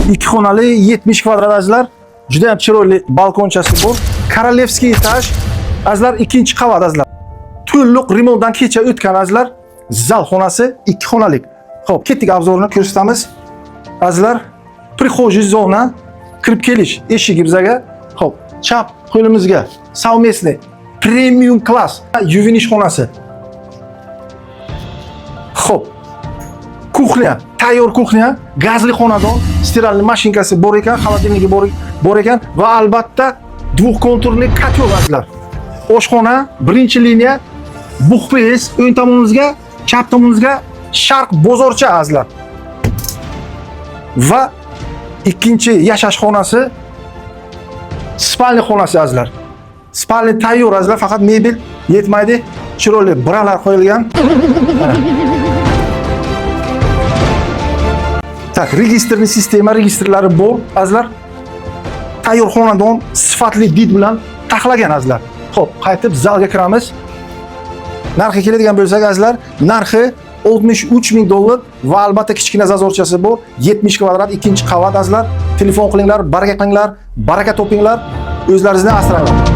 2 xonali 70 kvadrat azizlar. Juda ham chiroyli balkonchasi bor. Korolevskiy etaj. Azizlar, 2-qavat azizlar. To'liq remontdan kecha o'tgan azizlar. Zal xonasi 2 xonalik. Xo'p, ketdik obzorni ko'rsatamiz. Azizlar, prixojniy zona, kirib kelish eshigi bizga. Xo'p, chap qo'limizga savmesli premium klass yuvinish xonasi. Xo'p. Kuxnya, tayyor kuxnya, gazli xonadon, stiralniy mashinkasi bor ekan, xolodilnigi bor ekan va albatta dvokonturli kotel azizlar. Oshxona, birinchi liniya, buxpes o'ng tomonimizga, chap tomonimizga sharq bozorcha azizlar. Va ikkinchi yashash xonasi, spalni xonasi azizlar. Spalni tayyor azizlar, faqat mebel yetmaydi. Chiroyli bralar qo'yilgan. Tak, registrli sistema, registrlari bor azizlar. Tayyor xonadon sifatli did bilan taxlagan azizlar. Xo'p, qaytib zalga kiramiz. Narxi keladigan bo'lsak azizlar, narxi $63,000 va albatta kichkina zazorchasi bor. 70 kvadrat 2-qavat azizlar. Telefon qilinglar, baraka qilinglar, baraka topinglar. O'zlaringizni asranglar.